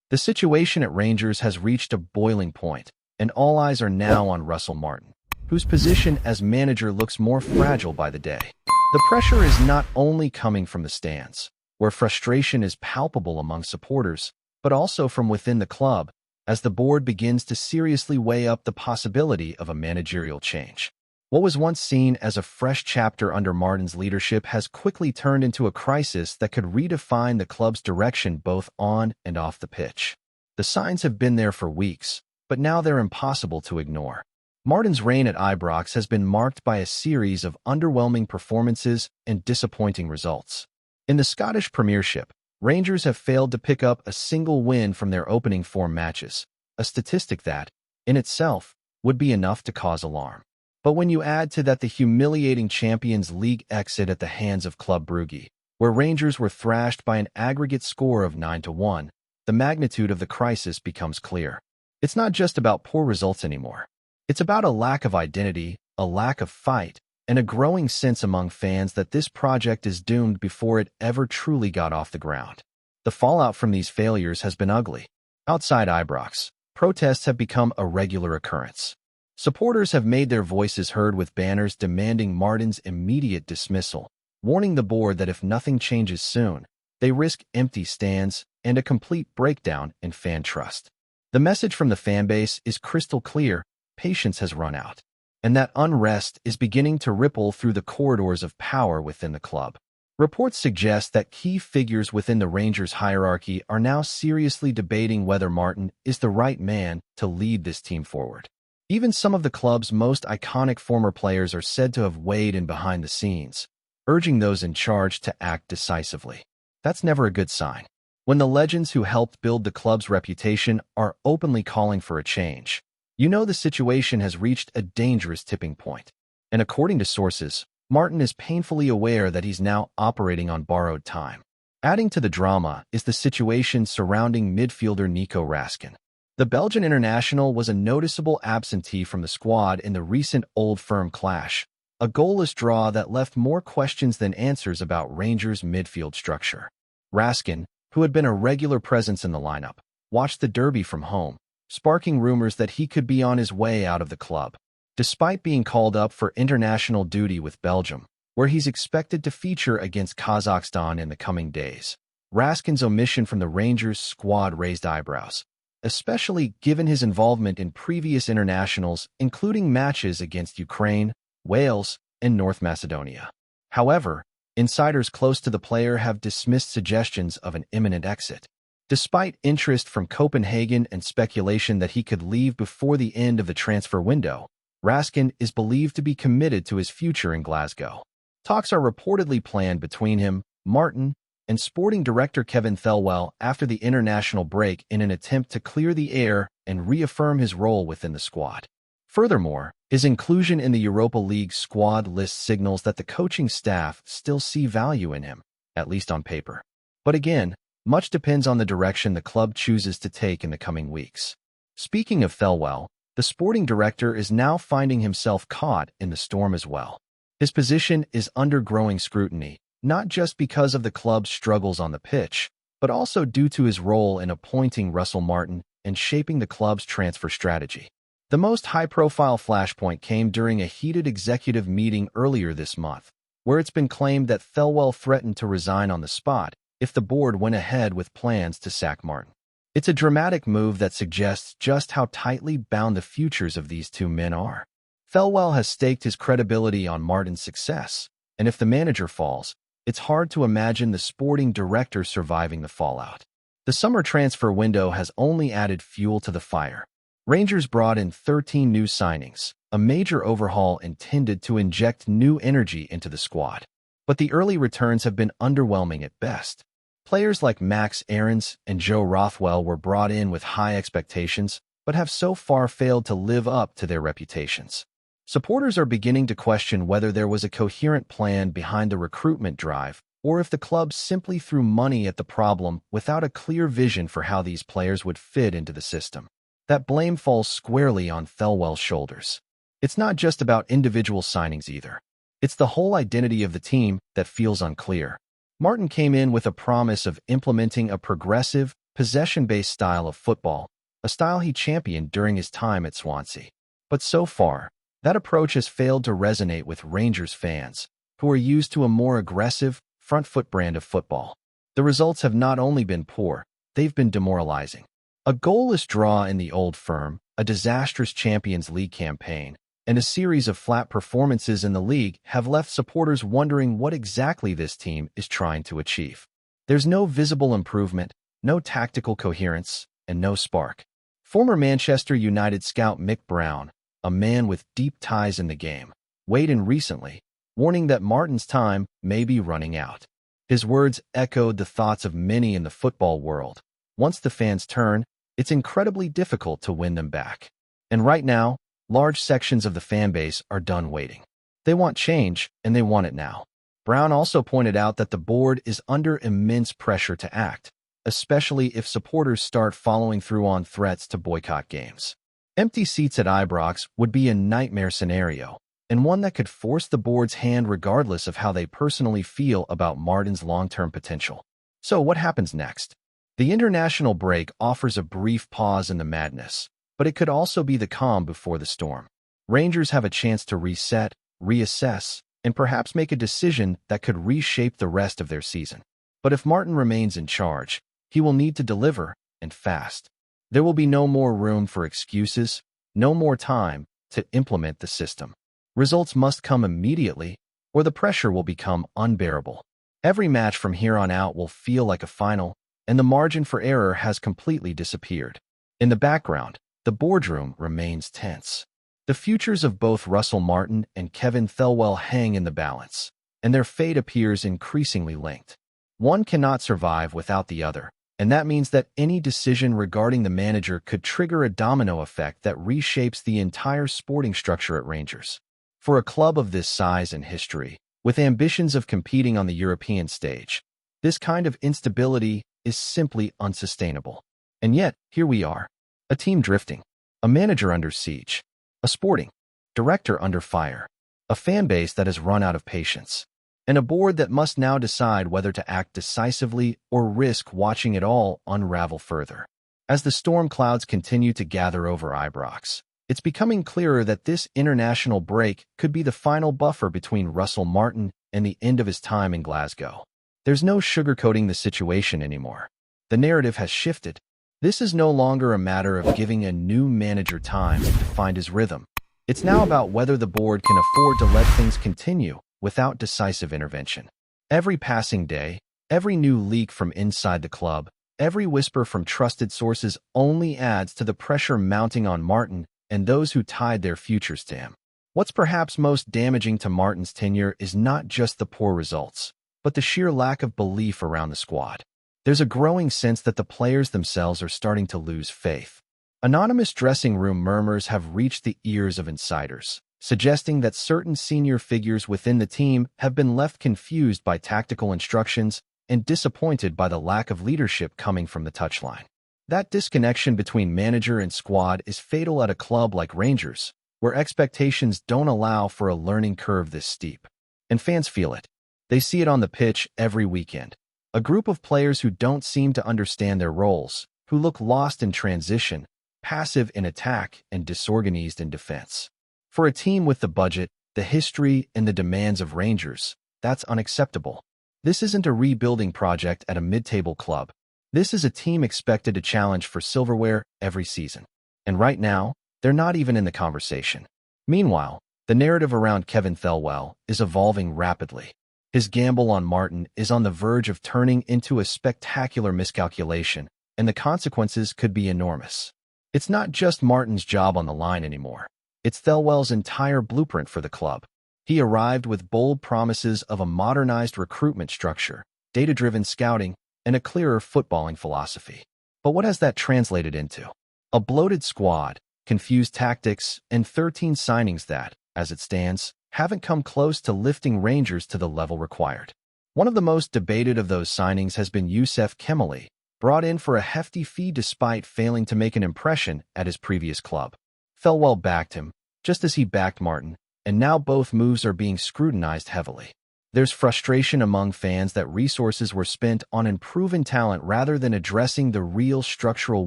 The situation at Rangers has reached a boiling point, and all eyes are now on Russell Martin, whose position as manager looks more fragile by the day. The pressure is not only coming from the stands, where frustration is palpable among supporters, but also from within the club, as the board begins to seriously weigh up the possibility of a managerial change. What was once seen as a fresh chapter under Martin's leadership has quickly turned into a crisis that could redefine the club's direction both on and off the pitch. The signs have been there for weeks, but now they're impossible to ignore. Martin's reign at Ibrox has been marked by a series of underwhelming performances and disappointing results. In the Scottish Premiership, Rangers have failed to pick up a single win from their opening 4 matches, a statistic that, in itself, would be enough to cause alarm. But when you add to that the humiliating Champions League exit at the hands of Club Brugge, where Rangers were thrashed by an aggregate score of 9-1, the magnitude of the crisis becomes clear. It's not just about poor results anymore. It's about a lack of identity, a lack of fight, and a growing sense among fans that this project is doomed before it ever truly got off the ground. The fallout from these failures has been ugly. Outside Ibrox, protests have become a regular occurrence. Supporters have made their voices heard with banners demanding Martin's immediate dismissal, warning the board that if nothing changes soon, they risk empty stands and a complete breakdown in fan trust. The message from the fanbase is crystal clear: patience has run out, and that unrest is beginning to ripple through the corridors of power within the club. Reports suggest that key figures within the Rangers hierarchy are now seriously debating whether Martin is the right man to lead this team forward. Even some of the club's most iconic former players are said to have weighed in behind the scenes, urging those in charge to act decisively. That's never a good sign. When the legends who helped build the club's reputation are openly calling for a change, you know the situation has reached a dangerous tipping point. And according to sources, Martin is painfully aware that he's now operating on borrowed time. Adding to the drama is the situation surrounding midfielder Nico Raskin. The Belgian international was a noticeable absentee from the squad in the recent Old Firm clash, a goalless draw that left more questions than answers about Rangers' midfield structure. Raskin, who had been a regular presence in the lineup, watched the derby from home, sparking rumors that he could be on his way out of the club. Despite being called up for international duty with Belgium, where he's expected to feature against Kazakhstan in the coming days, Raskin's omission from the Rangers squad raised eyebrows, especially given his involvement in previous internationals, including matches against Ukraine, Wales, and North Macedonia. However, insiders close to the player have dismissed suggestions of an imminent exit. Despite interest from Copenhagen and speculation that he could leave before the end of the transfer window, Raskin is believed to be committed to his future in Glasgow. Talks are reportedly planned between him, Martin, and sporting director Kevin Thelwell after the international break in an attempt to clear the air and reaffirm his role within the squad. Furthermore, his inclusion in the Europa League squad list signals that the coaching staff still see value in him, at least on paper. But again, much depends on the direction the club chooses to take in the coming weeks. Speaking of Thelwell, the sporting director is now finding himself caught in the storm as well. His position is under growing scrutiny, not just because of the club's struggles on the pitch, but also due to his role in appointing Russell Martin and shaping the club's transfer strategy. The most high-profile flashpoint came during a heated executive meeting earlier this month, where it's been claimed that Thelwell threatened to resign on the spot if the board went ahead with plans to sack Martin. It's a dramatic move that suggests just how tightly bound the futures of these two men are. Thelwell has staked his credibility on Martin's success, and if the manager falls, it's hard to imagine the sporting director surviving the fallout. The summer transfer window has only added fuel to the fire. Rangers brought in 13 new signings, a major overhaul intended to inject new energy into the squad. But the early returns have been underwhelming at best. Players like Max Aarons and Joe Rothwell were brought in with high expectations, but have so far failed to live up to their reputations. Supporters are beginning to question whether there was a coherent plan behind the recruitment drive, or if the club simply threw money at the problem without a clear vision for how these players would fit into the system. That blame falls squarely on Thelwell's shoulders. It's not just about individual signings either. It's the whole identity of the team that feels unclear. Martin came in with a promise of implementing a progressive, possession-based style of football, a style he championed during his time at Swansea. But so far, that approach has failed to resonate with Rangers fans, who are used to a more aggressive, front-foot brand of football. The results have not only been poor, they've been demoralizing. A goalless draw in the Old Firm, a disastrous Champions League campaign, and a series of flat performances in the league have left supporters wondering what exactly this team is trying to achieve. There's no visible improvement, no tactical coherence, and no spark. Former Manchester United scout Mick Brown, a man with deep ties in the game, weighed in recently, warning that Martin's time may be running out. His words echoed the thoughts of many in the football world. Once the fans turn, it's incredibly difficult to win them back. And right now, large sections of the fan base are done waiting. They want change, and they want it now. Brown also pointed out that the board is under immense pressure to act, especially if supporters start following through on threats to boycott games. Empty seats at Ibrox would be a nightmare scenario, and one that could force the board's hand regardless of how they personally feel about Martin's long-term potential. So what happens next? The international break offers a brief pause in the madness, but it could also be the calm before the storm. Rangers have a chance to reset, reassess, and perhaps make a decision that could reshape the rest of their season. But if Martin remains in charge, he will need to deliver, and fast. There will be no more room for excuses, no more time to implement the system. Results must come immediately, or the pressure will become unbearable. Every match from here on out will feel like a final, and the margin for error has completely disappeared. In the background, the boardroom remains tense. The futures of both Russell Martin and Kevin Thelwell hang in the balance, and their fate appears increasingly linked. One cannot survive without the other, and that means that any decision regarding the manager could trigger a domino effect that reshapes the entire sporting structure at Rangers. For a club of this size and history, with ambitions of competing on the European stage, this kind of instability is simply unsustainable. And yet, here we are. A team drifting, a manager under siege, a sporting director under fire, a fan base that has run out of patience, and a board that must now decide whether to act decisively or risk watching it all unravel further. As the storm clouds continue to gather over Ibrox, it's becoming clearer that this international break could be the final buffer between Russell Martin and the end of his time in Glasgow. There's no sugarcoating the situation anymore. The narrative has shifted. This is no longer a matter of giving a new manager time to find his rhythm. It's now about whether the board can afford to let things continue without decisive intervention. Every passing day, every new leak from inside the club, every whisper from trusted sources only adds to the pressure mounting on Martin and those who tied their futures to him. What's perhaps most damaging to Martin's tenure is not just the poor results, but the sheer lack of belief around the squad. There's a growing sense that the players themselves are starting to lose faith. Anonymous dressing room murmurs have reached the ears of insiders, suggesting that certain senior figures within the team have been left confused by tactical instructions and disappointed by the lack of leadership coming from the touchline. That disconnection between manager and squad is fatal at a club like Rangers, where expectations don't allow for a learning curve this steep. And fans feel it. They see it on the pitch every weekend. A group of players who don't seem to understand their roles, who look lost in transition, passive in attack, and disorganized in defense. For a team with the budget, the history, and the demands of Rangers, that's unacceptable. This isn't a rebuilding project at a mid-table club. This is a team expected to challenge for silverware every season. And right now, they're not even in the conversation. Meanwhile, the narrative around Kevin Thelwell is evolving rapidly. His gamble on Martin is on the verge of turning into a spectacular miscalculation, and the consequences could be enormous. It's not just Martin's job on the line anymore. It's Thelwell's entire blueprint for the club. He arrived with bold promises of a modernized recruitment structure, data-driven scouting, and a clearer footballing philosophy. But what has that translated into? A bloated squad, confused tactics, and 13 signings that, as it stands, haven't come close to lifting Rangers to the level required. One of the most debated of those signings has been Youssef Kemali, brought in for a hefty fee despite failing to make an impression at his previous club. Thelwell backed him, just as he backed Martin, and now both moves are being scrutinized heavily. There's frustration among fans that resources were spent on improving talent rather than addressing the real structural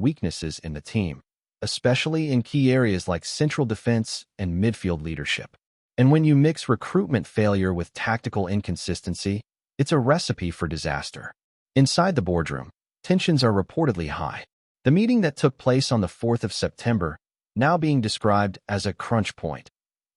weaknesses in the team, especially in key areas like central defense and midfield leadership. And when you mix recruitment failure with tactical inconsistency, it's a recipe for disaster. Inside the boardroom, tensions are reportedly high. The meeting that took place on the 4th of September, now being described as a crunch point,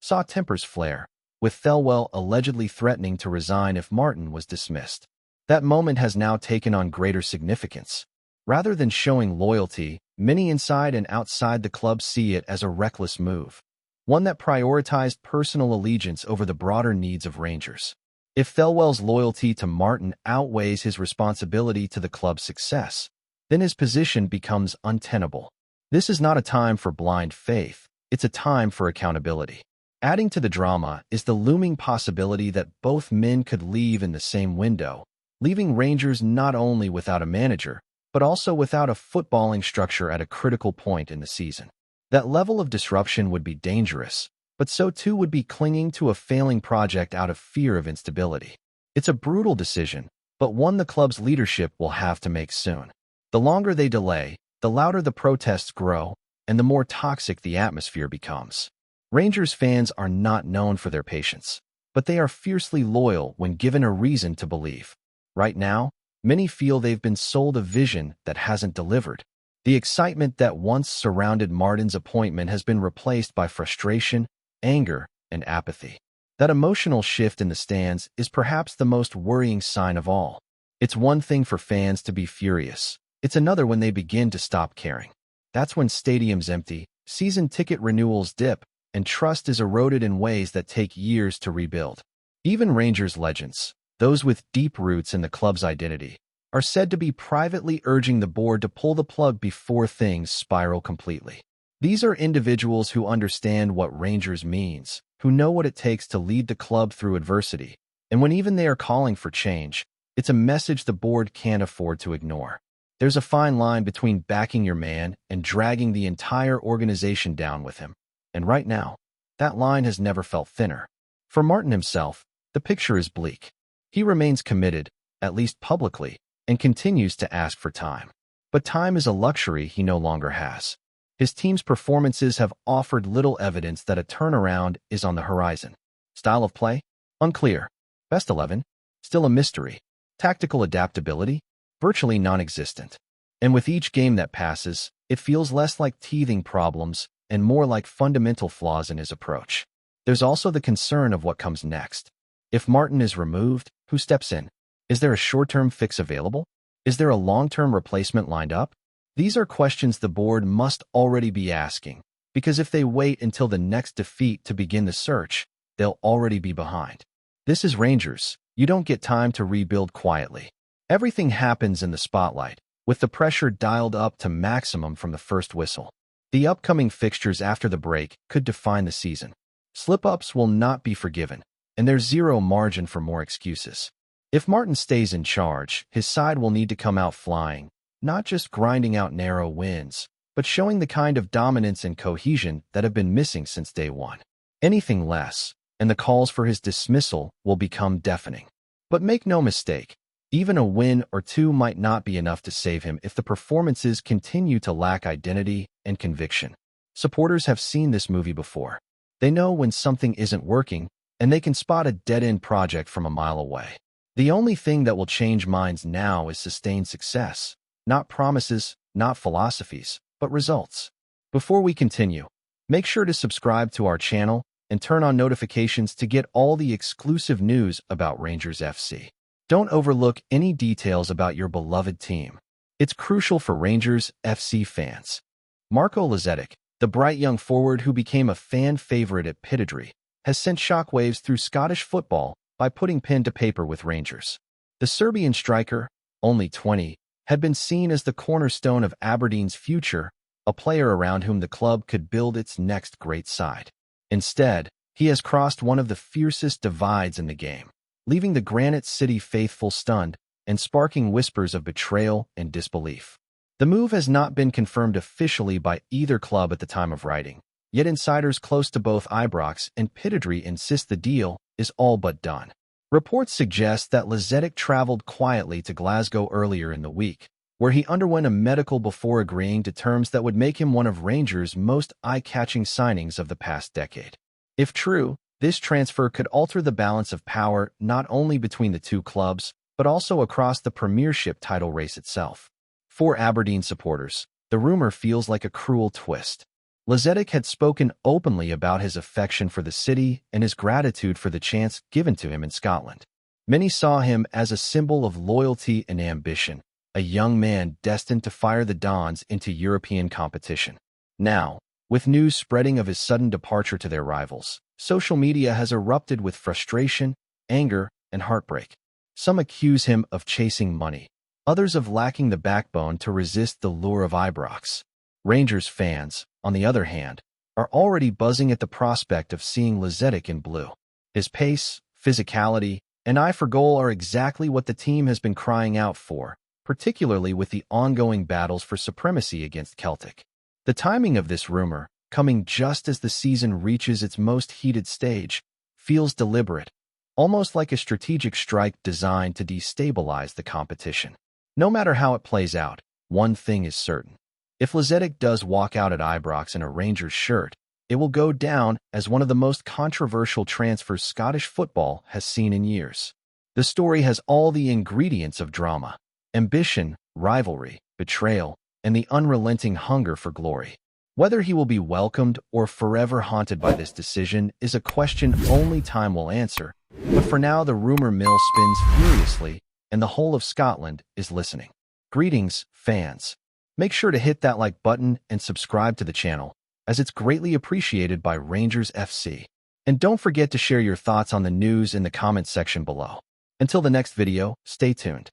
saw tempers flare, with Thelwell allegedly threatening to resign if Martin was dismissed. That moment has now taken on greater significance. Rather than showing loyalty, many inside and outside the club see it as a reckless move, one that prioritized personal allegiance over the broader needs of Rangers. If Thelwell's loyalty to Martin outweighs his responsibility to the club's success, then his position becomes untenable. This is not a time for blind faith, it's a time for accountability. Adding to the drama is the looming possibility that both men could leave in the same window, leaving Rangers not only without a manager, but also without a footballing structure at a critical point in the season. That level of disruption would be dangerous, but so too would be clinging to a failing project out of fear of instability. It's a brutal decision, but one the club's leadership will have to make soon. The longer they delay, the louder the protests grow, and the more toxic the atmosphere becomes. Rangers fans are not known for their patience, but they are fiercely loyal when given a reason to believe. Right now, many feel they've been sold a vision that hasn't delivered. The excitement that once surrounded Martin's appointment has been replaced by frustration, anger, and apathy. That emotional shift in the stands is perhaps the most worrying sign of all. It's one thing for fans to be furious. It's another when they begin to stop caring. That's when stadiums empty, season ticket renewals dip, and trust is eroded in ways that take years to rebuild. Even Rangers legends, those with deep roots in the club's identity, are said to be privately urging the board to pull the plug before things spiral completely. These are individuals who understand what Rangers means, who know what it takes to lead the club through adversity, and when even they are calling for change, it's a message the board can't afford to ignore. There's a fine line between backing your man and dragging the entire organization down with him. And right now, that line has never felt thinner. For Martin himself, the picture is bleak. He remains committed, at least publicly, and continues to ask for time. But time is a luxury he no longer has. His team's performances have offered little evidence that a turnaround is on the horizon. Style of play? Unclear. Best 11? Still a mystery. Tactical adaptability? Virtually non-existent. And with each game that passes, it feels less like teething problems and more like fundamental flaws in his approach. There's also the concern of what comes next. If Martin is removed, who steps in? Is there a short-term fix available? Is there a long-term replacement lined up? These are questions the board must already be asking, because if they wait until the next defeat to begin the search, they'll already be behind. This is Rangers. You don't get time to rebuild quietly. Everything happens in the spotlight, with the pressure dialed up to maximum from the first whistle. The upcoming fixtures after the break could define the season. Slip-ups will not be forgiven, and there's zero margin for more excuses. If Martin stays in charge, his side will need to come out flying, not just grinding out narrow wins, but showing the kind of dominance and cohesion that have been missing since day one. Anything less, and the calls for his dismissal will become deafening. But make no mistake, even a win or two might not be enough to save him if the performances continue to lack identity and conviction. Supporters have seen this movie before. They know when something isn't working, and they can spot a dead-end project from a mile away. The only thing that will change minds now is sustained success. Not promises, not philosophies, but results. Before we continue, make sure to subscribe to our channel and turn on notifications to get all the exclusive news about Rangers FC. Don't overlook any details about your beloved team. It's crucial for Rangers FC fans. Marco Lazetic, the bright young forward who became a fan favorite at Pittodrie, has sent shockwaves through Scottish football by putting pen to paper with Rangers. The Serbian striker, only 20, had been seen as the cornerstone of Aberdeen's future, a player around whom the club could build its next great side. Instead, he has crossed one of the fiercest divides in the game, leaving the Granite City faithful stunned and sparking whispers of betrayal and disbelief. The move has not been confirmed officially by either club at the time of writing, yet insiders close to both Ibrox and Pittodrie insist the deal is all but done. Reports suggest that Lazetic traveled quietly to Glasgow earlier in the week, where he underwent a medical before agreeing to terms that would make him one of Rangers' most eye-catching signings of the past decade. If true, this transfer could alter the balance of power not only between the two clubs, but also across the Premiership title race itself. For Aberdeen supporters, the rumor feels like a cruel twist. Lazetic had spoken openly about his affection for the city and his gratitude for the chance given to him in Scotland. Many saw him as a symbol of loyalty and ambition, a young man destined to fire the Dons into European competition. Now, with news spreading of his sudden departure to their rivals, social media has erupted with frustration, anger, and heartbreak. Some accuse him of chasing money, others of lacking the backbone to resist the lure of Ibrox. Rangers fans, on the other hand, are already buzzing at the prospect of seeing Lazetic in blue. His pace, physicality, and eye for goal are exactly what the team has been crying out for, particularly with the ongoing battles for supremacy against Celtic. The timing of this rumor, coming just as the season reaches its most heated stage, feels deliberate, almost like a strategic strike designed to destabilize the competition. No matter how it plays out, one thing is certain. If Lazetic does walk out at Ibrox in a Rangers shirt, it will go down as one of the most controversial transfers Scottish football has seen in years. The story has all the ingredients of drama: ambition, rivalry, betrayal, and the unrelenting hunger for glory. Whether he will be welcomed or forever haunted by this decision is a question only time will answer, but for now the rumor mill spins furiously, and the whole of Scotland is listening. Greetings, fans. Make sure to hit that like button and subscribe to the channel, as it's greatly appreciated by Rangers FC. And don't forget to share your thoughts on the news in the comments section below. Until the next video, stay tuned.